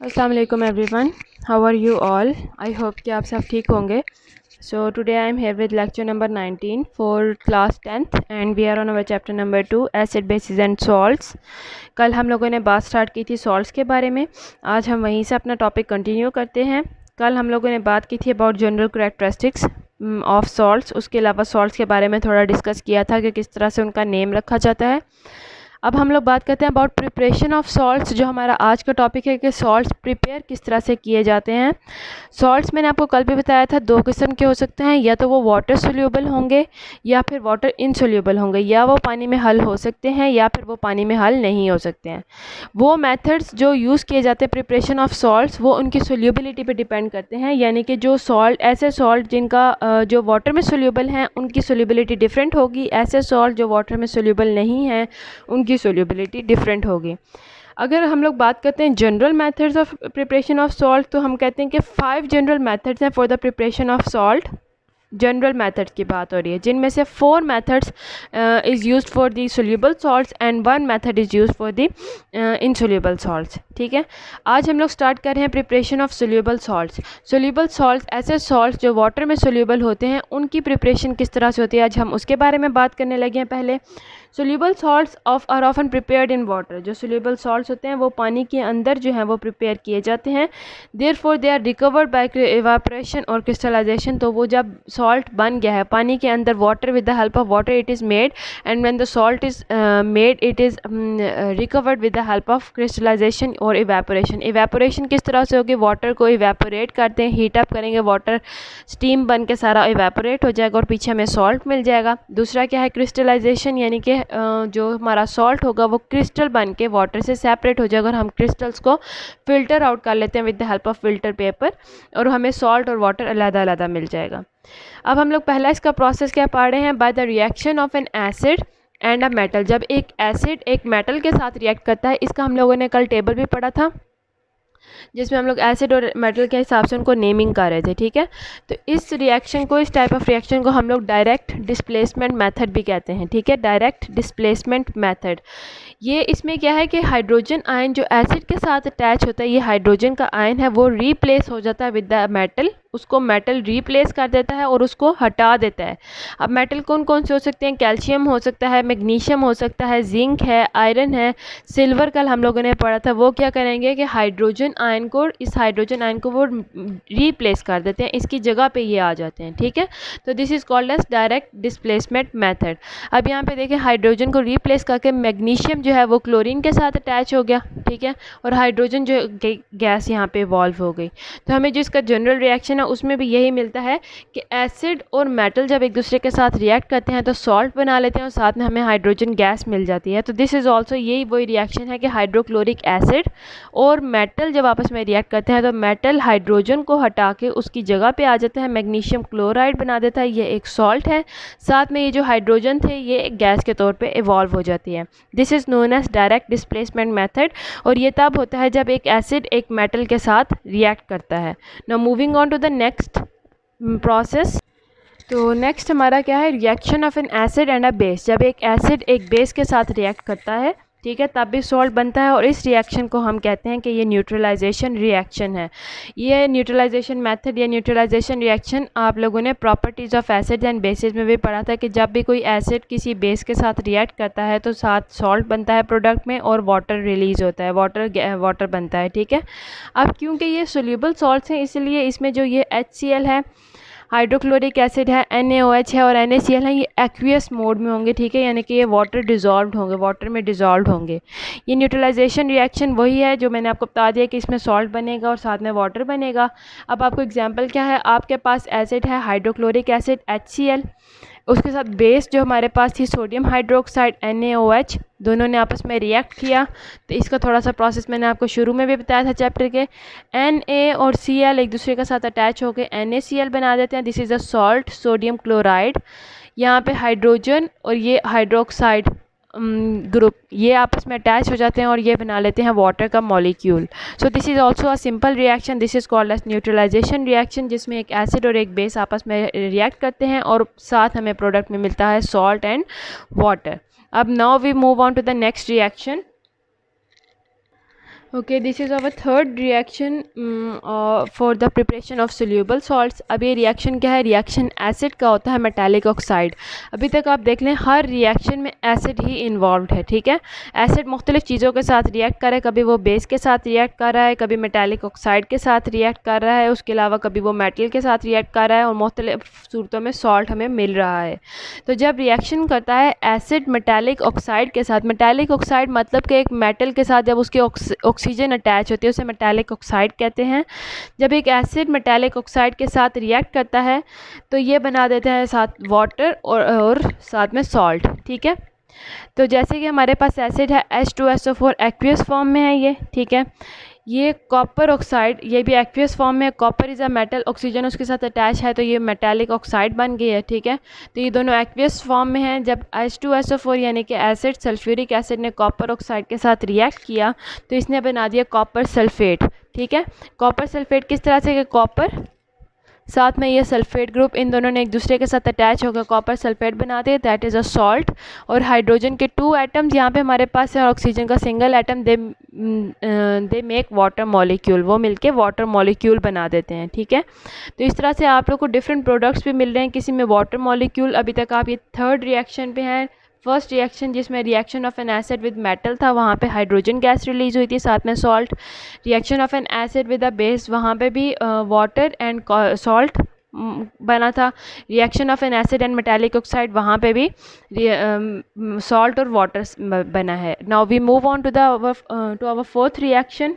अस्सलाम वालेकुम everyone, how are you all. I hope कि आप सब ठीक होंगे। So today I am here with lecture number 19 for class 10th and we are on our chapter number 2 acid bases and salts. कल हम लोगों ने बात स्टार्ट की थी सॉल्ट्स के बारे में। आज हम वहीं से अपना टॉपिक कंटिन्यू करते हैं। कल हम लोगों ने बात की थी about general characteristics of salts. उसके अलावा सॉल्ट्स के बारे में थोड़ा डिस्कस किया था कि किस तरह से उनका नेम रखा जाता है। अब हम लोग बात करते हैं अबाउट प्रिपरेशन ऑफ सॉल्ट्स, जो हमारा आज का टॉपिक है कि सॉल्ट्स प्रिपेयर किस तरह से किए जाते हैं। सॉल्ट्स मैंने आपको कल भी बताया था दो किस्म के हो सकते हैं, या तो वो वाटर सोल्यूबल होंगे या फिर वाटर इनसोल्यूबल होंगे, या वो पानी में हल हो सकते हैं या फिर वो पानी में हल नहीं हो सकते हैं। वो मेथड्स जो यूज़ किए जाते हैं प्रिपरेशन ऑफ सॉल्ट्स वो उनकी सोल्यूबिलिटी पे डिपेंड करते हैं, यानी कि जो सॉल्ट ऐसे सॉल्ट जिनका जो वाटर में सोल्यूबल हैं उनकी सोल्यूबिलिटी डिफरेंट होगी, ऐसे सॉल्ट जो वाटर में सोल्यूबल नहीं हैं उनकी सोल्यूबिलिटी डिफरेंट होगी। अगर हम लोग बात करते हैं general methods of preparation of salt, तो हम कहते हैं कि 5 जनरल मेथड्स हैं for the preparation of salt. General methods की बात हो रही है, जिनमें से 4 methods is used for the soluble salts and 1 method is used for the insoluble salts. ठीक है, आज हम लोग स्टार्ट कर रहे हैं preparation of soluble salts. Soluble salts ऐसे सॉल्ट्स जो वाटर में सोल्यूबल होते हैं, उनकी प्रिपरेशन किस तरह से होती है, आज हम उसके बारे में बात करने लगे हैं। पहले soluble salts are often prepared in water. जो सोल्यूबल सॉल्ट्स होते हैं वो पानी के अंदर जो है वो प्रिपेयर किए जाते हैं। Therefore they are recovered by evaporation और क्रिस्टलाइजेशन। तो वो जब सॉल्ट बन गया है पानी के अंदर, water with the help of water it is made, and when the salt is made it is recovered with the help of crystallization और इवेपोरेशन। इवेपोरेशन किस तरह से होगी, वाटर को इवेपोरेट करते हैं, हीट अप करेंगे, वाटर स्टीम बन के सारा इवेपोरेट हो जाएगा और पीछे हमें सॉल्ट मिल जाएगा। दूसरा क्या है, क्रिस्टलाइजेशन, यानी कि जो हमारा सॉल्ट होगा वो क्रिस्टल बन के वाटर से सेपरेट हो जाएगा और हम क्रिस्टल्स को फ़िल्टर आउट कर लेते हैं with the help of filter paper, और हमें सॉल्ट और वाटर अलग अलग मिल जाएगा। अब हम लोग पहला इसका प्रोसेस क्या पढ़ रहे हैं, by the reaction of an acid and a metal. जब एक एसिड एक मेटल के साथ रिएक्ट करता है, इसका हम लोगों ने कल टेबल भी पढ़ा था जिसमें हम लोग एसिड और मेटल के हिसाब से उनको नेमिंग कर रहे थे। ठीक है, तो इस रिएक्शन को, इस टाइप ऑफ रिएक्शन को हम लोग डायरेक्ट डिस्प्लेसमेंट मेथड भी कहते हैं। ठीक है, डायरेक्ट डिस्प्लेसमेंट मेथड। ये इसमें क्या है कि हाइड्रोजन आयन जो एसिड के साथ अटैच होता है, ये हाइड्रोजन का आयन है, वो रिप्लेस हो जाता है विद द मेटल। उसको मेटल रिप्लेस कर देता है और उसको हटा देता है। अब मेटल कौन कौन से हो सकते हैं, कैल्शियम हो सकता है, मैग्नीशियम हो सकता है, जिंक है, आयरन है, सिल्वर कल हम लोगों ने पढ़ा था। वो क्या करेंगे कि हाइड्रोजन आयन को, इस हाइड्रोजन आयन को वो रिप्लेस कर देते हैं, इसकी जगह पे ये आ जाते हैं। ठीक है, तो this is called as direct displacement method. अब यहाँ पे देखिए हाइड्रोजन को रिप्लेस करके मैग्नीशियम जो है वो क्लोरीन के साथ अटैच हो गया। ठीक है, और हाइड्रोजन जो गैस यहाँ पे इवॉल्व हो गई। तो हमें जो इसका जनरल रिएक्शन है उसमें भी यही मिलता है कि एसिड और मेटल जब एक दूसरे के साथ रिएक्ट करते हैं तो सॉल्ट बना लेते हैं और साथ में हमें हाइड्रोजन गैस मिल जाती है। तो दिस इज़ ऑल्सो यही वही रिएक्शन है कि हाइड्रोक्लोरिक एसिड और मेटल जब आपस में रिएक्ट करते हैं तो मेटल हाइड्रोजन को हटा के उसकी जगह पे आ जाता है, मैग्नीशियम क्लोराइड बना देता है, ये एक सॉल्ट है। साथ में ये जो हाइड्रोजन थे ये एक गैस के तौर पे इवॉल्व हो जाती है। This is known as direct displacement method, और ये तब होता है जब एक एसिड एक मेटल के साथ रिएक्ट करता है। Now moving on to the next process. तो नेक्स्ट हमारा क्या है, reaction of an acid and a base. जब एक एसिड एक बेस के साथ रिएक्ट करता है, ठीक है, तब भी सॉल्ट बनता है, और इस रिएक्शन को हम कहते हैं कि ये न्यूट्रलाइजेशन रिएक्शन है। ये न्यूट्रलाइजेशन मेथड या न्यूट्रलाइजेशन रिएक्शन आप लोगों ने properties of acids and bases में भी पढ़ा था कि जब भी कोई एसिड किसी बेस के साथ रिएक्ट करता है तो साथ सॉल्ट बनता है प्रोडक्ट में और वाटर रिलीज़ होता है, वाटर बनता है। ठीक है, अब क्योंकि ये सोल्यूबल सॉल्ट्स हैं इसलिए इसमें जो ये HCl है, हाइड्रोक्लोरिक एसिड है, NaOH है और NaCl है, ये एक्वियस मोड में होंगे। ठीक है, यानी कि ये वाटर डिज़ोल्व होंगे, वाटर में डिज़ोल्व होंगे। ये न्यूट्रलाइजेशन रिएक्शन वही है जो मैंने आपको बता दिया कि इसमें सॉल्ट बनेगा और साथ में वाटर बनेगा। अब आपको एग्जांपल क्या है, आपके पास एसिड है हाइड्रोक्लोरिक एसिड HCl, उसके साथ बेस जो हमारे पास थी सोडियम हाइड्रोक्साइड NaOH, दोनों ने आपस में रिएक्ट किया। तो इसका थोड़ा सा प्रोसेस मैंने आपको शुरू में भी बताया था चैप्टर के। Na और Cl एक दूसरे के साथ अटैच होकर NaCl बना देते हैं, this is a salt sodium chloride. यहाँ पे हाइड्रोजन और ये हाइड्रोक्साइड ग्रुप ये आपस में अटैच हो जाते हैं और ये बना लेते हैं वाटर का molecule. So this is also a simple reaction, this is called as neutralization reaction, जिसमें एक एसिड और एक बेस आपस में रिएक्ट करते हैं और साथ हमें प्रोडक्ट में मिलता है सॉल्ट एंड वाटर। अब now we move on to the next reaction. Okay, this is our third reaction for the preparation of soluble salts. अब ये रिएक्शन क्या है? रिएक्शन एसिड का होता है मेटालिक ऑक्साइड। अभी तक आप देख लें हर रिएक्शन में एसिड ही इन्वॉल्व है, ठीक है। एसिड मुख्तलिफ चीज़ों के साथ रिएक्ट कर रहा है, कभी वो बेस के साथ रिएक्ट कर रहा है, कभी मेटालिक ऑक्साइड के साथ रिएक्ट कर रहा है, उसके अलावा कभी वो मेटल के साथ रिएक्ट कर रहा है, और मुख्तलिफ सूरतों में सॉल्ट हमें मिल रहा है। तो जब रिएक्शन करता है एसिड मेटालिक ऑक्साइड के साथ, मेटालिक ऑक्साइड मतलब कि एक मेटल के साथ जब उसकी ऑक्सीजन अटैच होती है उसे मेटालिक ऑक्साइड कहते हैं। जब एक एसिड मेटालिक ऑक्साइड के साथ रिएक्ट करता है तो ये बना देता है साथ वाटर और साथ में सॉल्ट, ठीक है। तो जैसे कि हमारे पास एसिड है H2SO4 एक्वियस फॉर्म में है ये, ठीक है। ये कॉपर ऑक्साइड, ये भी एक्वियस फॉर्म में, copper is a metal, oxygen उसके साथ अटैच है तो ये मेटालिक ऑक्साइड बन गई है, ठीक है। तो ये दोनों एक्वियस फॉर्म में हैं। जब H2SO4 यानी कि एसिड सल्फ्यूरिक एसिड ने कॉपर ऑक्साइड के साथ रिएक्ट किया तो इसने बना दिया कॉपर सल्फेट, ठीक है। कॉपर सल्फेट किस तरह से? कि कॉपर साथ में ये सल्फेट ग्रुप, इन दोनों ने एक दूसरे के साथ अटैच होकर कॉपर सल्फेट बना दिए, दैट इज़ अ सॉल्ट। और हाइड्रोजन के 2 एटम्स यहाँ पे हमारे पास है और ऑक्सीजन का single atom, they make water molecule, वो मिलके वाटर मॉलिक्यूल बना देते हैं, ठीक है। तो इस तरह से आप लोग को डिफरेंट प्रोडक्ट्स भी मिल रहे हैं, किसी में वाटर मॉलिक्यूल। अभी तक आप ये थर्ड रिएक्शन पे हैं। फर्स्ट रिएक्शन जिसमें reaction of an acid with metal था, वहाँ पे हाइड्रोजन गैस रिलीज हुई थी, साथ में salt. Reaction of an acid with a base, वहाँ पे भी वाटर एंड सॉल्ट बना था। Reaction of an acid and metallic oxide, वहाँ पे भी सॉल्ट और वाटर बना है। Now we move on to our fourth reaction.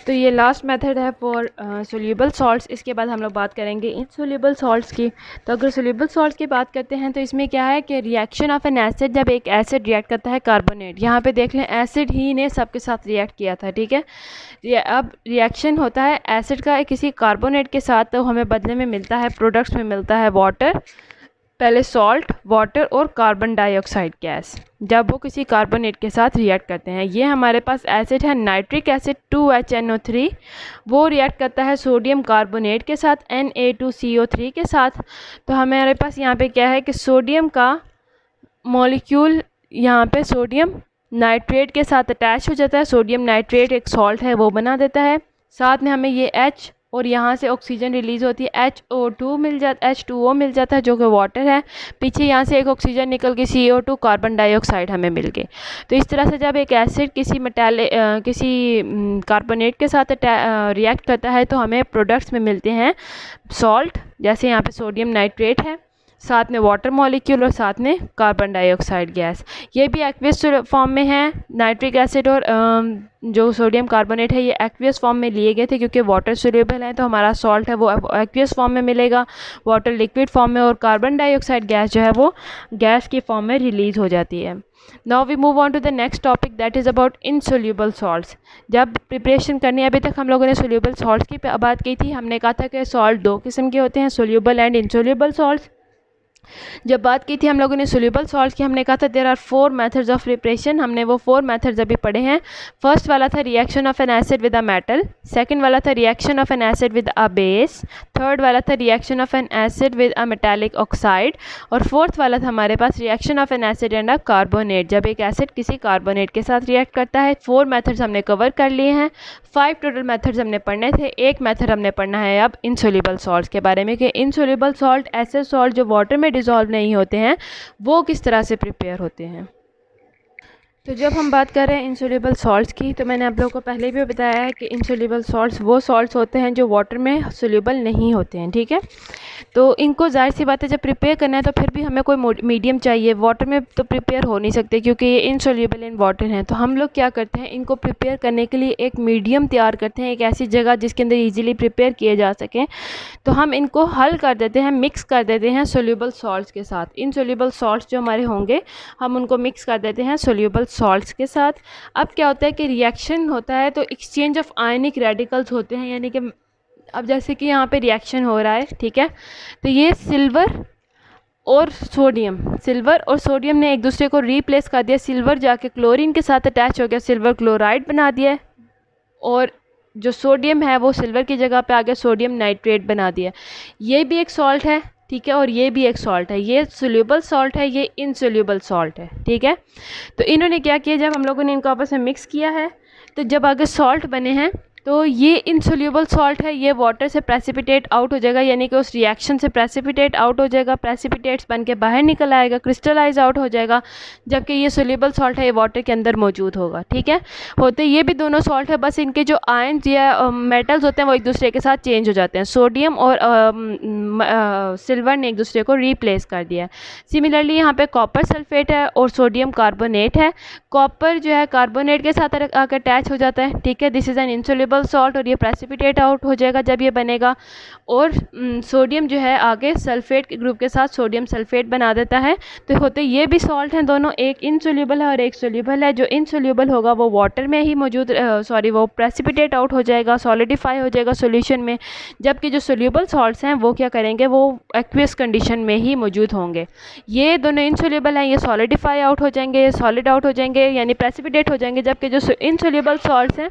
तो ये लास्ट मेथड है फॉर सोल्यूबल सॉल्ट्स। इसके बाद हम लोग बात करेंगे इनसोल्यूबल सॉल्ट्स की। तो अगर सोल्यूबल सॉल्ट्स की बात करते हैं तो इसमें क्या है कि रिएक्शन ऑफ एन एसिड, जब एक एसिड रिएक्ट करता है कार्बोनेट, यहाँ पे देख लें एसिड ही ने सबके साथ रिएक्ट किया था, ठीक है। अब रिएक्शन होता है एसिड का किसी कार्बोनेट के साथ, तो हमें बदले में मिलता है, प्रोडक्ट्स में मिलता है वाटर, पहले सॉल्ट, वाटर और कार्बन डाइऑक्साइड गैस, जब वो किसी कार्बोनेट के साथ रिएक्ट करते हैं। ये हमारे पास एसिड है नाइट्रिक एसिड 2HNO3, वो रिएक्ट करता है सोडियम कार्बोनेट के साथ Na2CO3 के साथ। तो हमारे पास यहाँ पे क्या है कि सोडियम का मॉलिक्यूल यहाँ पे सोडियम नाइट्रेट के साथ अटैच हो जाता है, सोडियम नाइट्रेट एक सॉल्ट है वो बना देता है। साथ में हमें ये H और यहाँ से ऑक्सीजन रिलीज़ होती है, H2O मिल जाता है जो कि वाटर है। पीछे यहाँ से एक ऑक्सीजन निकल के CO2 कार्बन डाइऑक्साइड हमें मिल गए। तो इस तरह से जब एक एसिड किसी कार्बोनेट के साथ रिएक्ट करता है तो हमें प्रोडक्ट्स में मिलते हैं सॉल्ट, जैसे यहाँ पे सोडियम नाइट्रेट है, साथ में वाटर मॉलिक्यूल और साथ में कार्बन डाइऑक्साइड गैस। ये भी एक्वियस फॉर्म में है। नाइट्रिक एसिड और जो सोडियम कार्बोनेट है ये एक्वियस फॉर्म में लिए गए थे क्योंकि वाटर सोल्यूबल है, तो हमारा सॉल्ट है वो एक्वियस फॉर्म में मिलेगा, वाटर लिक्विड फॉर्म में, और कार्बन डाइऑक्साइड गैस जो है वो गैस की फॉर्म में रिलीज़ हो जाती है। Now we move on to the next topic, that is about insoluble salts. जब प्रिपरेशन करनी है, अभी तक हम लोगों ने सोल्यूबल सॉल्ट्स की बात की थी। हमने कहा था कि सॉल्ट 2 किस्म के होते हैं, सोल्यूबल एंड इनसोल्यूबल सॉल्ट्स। जब बात की थी हम लोगों ने सोल्यूबल सॉल्ट की, हमने कहा था there are 4 methods of preparation. हमने वो 4 मेथड्स अभी पढ़े हैं। फर्स्ट वाला था reaction of an acid with a metal, second वाला था reaction of an acid with a base, third वाला था reaction of an acid with a metallic oxide, और फोर्थ वाला था हमारे पास reaction of an acid and a carbonate, जब एक एसिड किसी कार्बोनेट के साथ रिएक्ट करता है। 4 मेथड्स हमने कवर कर लिए हैं। 5 टोटल मेथड्स हमने पढ़ने थे, एक मेथड हमने पढ़ना है अब इनसोल्यूबल सॉल्ट्स के बारे में कि इनसोल्यूबल सॉल्ट ऐसे सॉल्ट जो वाटर में डिज़ोल्व नहीं होते हैं वो किस तरह से प्रिपेयर होते हैं। तो जब हम बात कर रहे हैं इनसोल्यूबल सॉल्ट्स की, तो मैंने आप लोगों को पहले भी बताया है कि इनसोल्यूबल सॉल्ट्स वो सॉल्ट्स होते हैं जो वाटर में सोल्यूबल नहीं होते हैं, ठीक है। तो इनको जाहिर सी बात है जब प्रिपेयर करना है तो फिर भी हमें कोई मीडियम चाहिए, वाटर में तो प्रिपेयर हो नहीं सकते क्योंकि ये इनसोल्यूबल इन वाटर हैं। तो हम लोग क्या करते हैं, इनको प्रिपेयर करने के लिए एक मीडियम तैयार करते हैं, एक ऐसी जगह जिसके अंदर ईजिली प्रिपेयर किए जा सकें। तो हम इनको हल कर देते हैं, मिक्स कर देते हैं सोल्यूबल सॉल्ट्स के साथ। इनसोल्यूबल सॉल्ट्स जो हमारे होंगे हम उनको मिक्स कर देते हैं सोल्यूबल सॉल्ट्स के साथ। अब क्या होता है कि रिएक्शन होता है तो एक्सचेंज ऑफ आयनिक रेडिकल्स होते हैं, यानी कि अब जैसे कि यहाँ पे रिएक्शन हो रहा है, ठीक है। तो ये सिल्वर और सोडियम ने एक दूसरे को रिप्लेस कर दिया। सिल्वर जाके क्लोरीन के साथ अटैच हो गया, सिल्वर क्लोराइड बना दिया, और जो सोडियम है वो सिल्वर की जगह पे आ गया, सोडियम नाइट्रेट बना दिया। ये भी एक सॉल्ट है, ठीक है, और ये भी एक सॉल्ट है। ये सोल्यूबल सॉल्ट है, ये इनसोल्यूबल सॉल्ट है, ठीक है। तो इन्होंने क्या किया, जब हम लोगों ने इनको आपस में मिक्स किया है तो जब आगे सॉल्ट बने हैं तो ये इनसोल्यूबल सॉल्ट है, ये वाटर से प्रेसिपिटेट आउट हो जाएगा, यानी कि उस रिएक्शन से प्रेसिपिटेट आउट हो जाएगा, प्रेसिपिटेट्स बन के बाहर निकल आएगा, क्रिस्टलाइज आउट हो जाएगा, जबकि ये सोल्यूबल सॉल्ट है ये वाटर के अंदर मौजूद होगा। ठीक है, होते ये भी दोनों सॉल्ट है, बस इनके जो आयंस या मेटल्स होते हैं वो एक दूसरे के साथ चेंज हो जाते हैं। सोडियम और सिल्वर ने एक दूसरे को रिप्लेस कर दिया है। सिमिलरली यहाँ पे कॉपर सल्फेट है और सोडियम कार्बोनेट है। कॉपर जो है कार्बोनेट के साथ आकर अटैच हो जाता है। ठीक है, this is an insoluble salt और ये प्रेसिपिटेट आउट हो जाएगा जब ये बनेगा। और सोडियम जो है आगे सल्फेट के ग्रुप के साथ सोडियम सल्फेट बना देता है। तो होते ये भी सॉल्ट हैं दोनों, एक इनसोल्यूबल है और एक सोल्यूबल है। जो इनसोल्यूबल होगा वो वाटर में ही मौजूद वो प्रेसिपिटेट आउट हो जाएगा, सॉलिडिफाई हो जाएगा सॉल्यूशन में, जबकि जो सोल्यूबल सॉल्ट्स हैं वो क्या करेंगे, वो एक्वियस कंडीशन में ही मौजूद होंगे। ये दोनों इनसोल्यूबल हैं, ये सॉलिडिफाई आउट हो जाएंगे, ये सॉलिड आउट हो जाएंगे यानी प्रेसिपिटेट हो जाएंगे, जबकि जो इनसोल्यूबल सॉल्ट्स हैं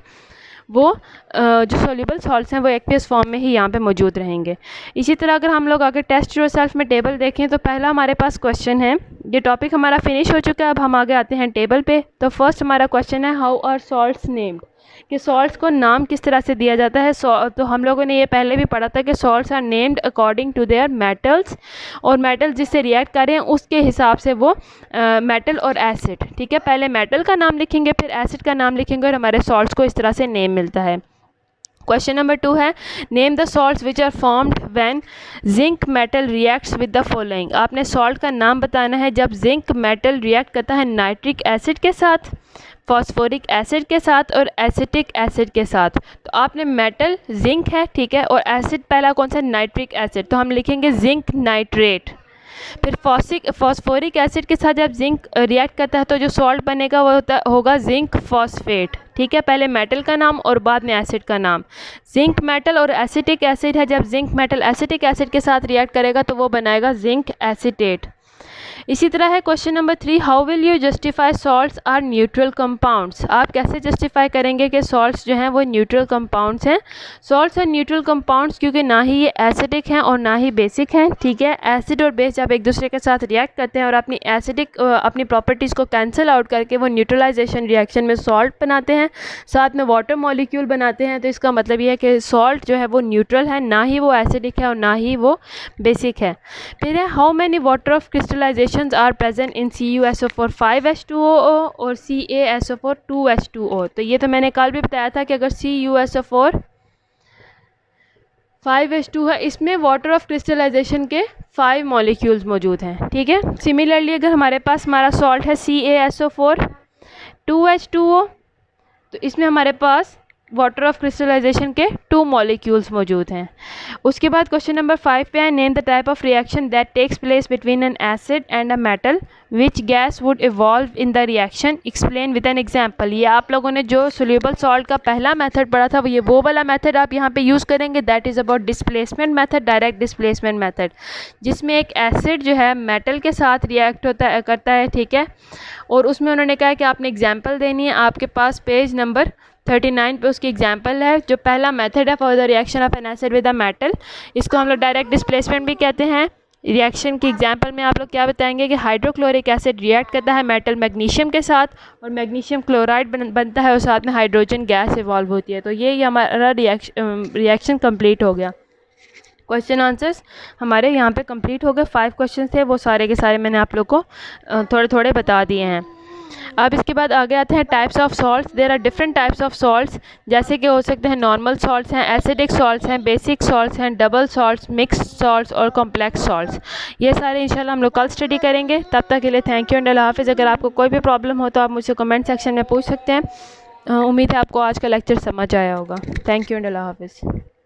वो जो सोल्यूबल सॉल्ट्स हैं वो एक्वियस फॉर्म में ही यहाँ पे मौजूद रहेंगे। इसी तरह अगर हम लोग आगे टेस्ट योरसेल्फ में टेबल देखें तो पहला हमारे पास क्वेश्चन है, ये टॉपिक हमारा फिनिश हो चुका है, अब हम आगे आते हैं टेबल पे। तो फर्स्ट हमारा क्वेश्चन है हाउ आर सॉल्ट्स नेम्ड, कि सॉल्ट्स को नाम किस तरह से दिया जाता है। तो हम लोगों ने ये पहले भी पढ़ा था कि salts are named according to their metals, और मेटल जिससे रिएक्ट कर रहे हैं उसके हिसाब से वो मेटल और एसिड। ठीक है, पहले मेटल का नाम लिखेंगे फिर एसिड का नाम लिखेंगे और हमारे सॉल्ट्स को इस तरह से नेम मिलता है। क्वेश्चन नंबर 2 है name the salts which are formed when zinc metal reacts with the following. आपने सॉल्ट का नाम बताना है जब जिंक मेटल रिएक्ट करता है नाइट्रिक एसिड के साथ, फॉस्फोरिक एसिड के साथ और एसिटिक एसिड के साथ। तो आपने मेटल जिंक है, ठीक है, और एसिड पहला कौन सा, नाइट्रिक एसिड, तो हम लिखेंगे जिंक नाइट्रेट। फिर फॉस्फोरिक एसिड के साथ जब जिंक रिएक्ट करता है तो जो सॉल्ट बनेगा वो होगा जिंक फॉस्फेट। ठीक है, पहले मेटल का नाम और बाद में एसिड का नाम। जिंक मेटल और एसिटिक एसिड है, जब जिंक मेटल एसिटिक एसिड के साथ रिएक्ट करेगा तो वो बनाएगा जिंक एसीटेट। इसी तरह है question number 3 how will you justify salts are neutral compounds. आप कैसे जस्टिफाई करेंगे कि सॉल्ट्स जो हैं वो न्यूट्रल कंपाउंड्स हैं। सॉल्ट्स आर न्यूट्रल कंपाउंड्स क्योंकि ना ही ये एसिडिक हैं और ना ही बेसिक हैं। ठीक है, एसिड और बेस जब एक दूसरे के साथ रिएक्ट करते हैं और अपनी प्रॉपर्टीज़ को कैंसिल आउट करके वो न्यूट्रलाइजेशन रिएक्शन में सॉल्ट बनाते हैं, साथ में वाटर मॉलिक्यूल बनाते हैं। तो इसका मतलब ये है कि सॉल्ट जो है वो न्यूट्रल है, ना ही वो एसिडिक है और ना ही वो बेसिक है। फिर है how many water of crystallization are present in CuSO4 5H2O और CaSO4 2H2O। तो ये तो मैंने कल भी बताया था कि अगर CuSO4 5H2 है, इसमें वाटर ऑफ क्रिस्टलाइजेशन के 5 मॉलिक्यूल्स मौजूद हैं। ठीक है, सिमिलरली अगर हमारे पास हमारा सॉल्ट है CaSO4 2H2O, तो इसमें हमारे पास वाटर ऑफ क्रिस्टलाइजेशन के 2 मॉलिक्यूल्स मौजूद हैं। उसके बाद क्वेश्चन नंबर 5 पे है name the type of reaction that takes place between an acid and a metal which gas would evolve in the reaction, explain with an example. ये आप लोगों ने जो सोल्यूबल सॉल्ट का पहला मेथड पढ़ा था वो वाला मेथड आप यहाँ पे यूज़ करेंगे, that is about displacement method, direct displacement method, जिसमें एक एसिड जो है मेटल के साथ रिएक्ट करता है। ठीक है, और उसमें उन्होंने कहा कि आपने एग्जाम्पल देनी है, आपके पास पेज नंबर 39 पे उसकी एग्जाम्पल है। जो पहला मेथड है for the reaction of an acid with a metal, इसको हम लोग डायरेक्ट डिस्प्लेसमेंट भी कहते हैं। रिएक्शन की एग्जाम्पल में आप लोग क्या बताएंगे कि हाइड्रोक्लोरिक एसिड रिएक्ट करता है मेटल मैग्नीशियम के साथ और मैग्नीशियम क्लोराइड बनता है और साथ में हाइड्रोजन गैस इवॉल्व होती है। तो ये हमारा रिएक्शन कंप्लीट हो गया। क्वेश्चन आंसर्स हमारे यहाँ पे कंप्लीट हो गए। 5 क्वेश्चन थे, वो सारे के सारे मैंने आप लोग को थोड़े थोड़े बता दिए हैं। अब इसके बाद आगे आते हैं types of salts. There are different types of salts, जैसे कि हो सकते हैं नॉर्मल सॉल्ट्स हैं, एसिडिक सॉल्ट्स हैं, बेसिक सॉल्ट्स हैं, डबल सॉल्ट्स, मिक्स्ड सॉल्ट्स और कॉम्प्लेक्स सॉल्ट्स। ये सारे इंशाल्लाह हम लोग कल स्टडी करेंगे। तब तक के लिए थैंक यू एंड अल्लाह हाफिज़। अगर आपको कोई भी प्रॉब्लम हो तो आप मुझसे कमेंट सेक्शन में पूछ सकते हैं। उम्मीद है आपको आज का लेक्चर समझ आया होगा। थैंक यू एंड अल्लाह हाफिज़।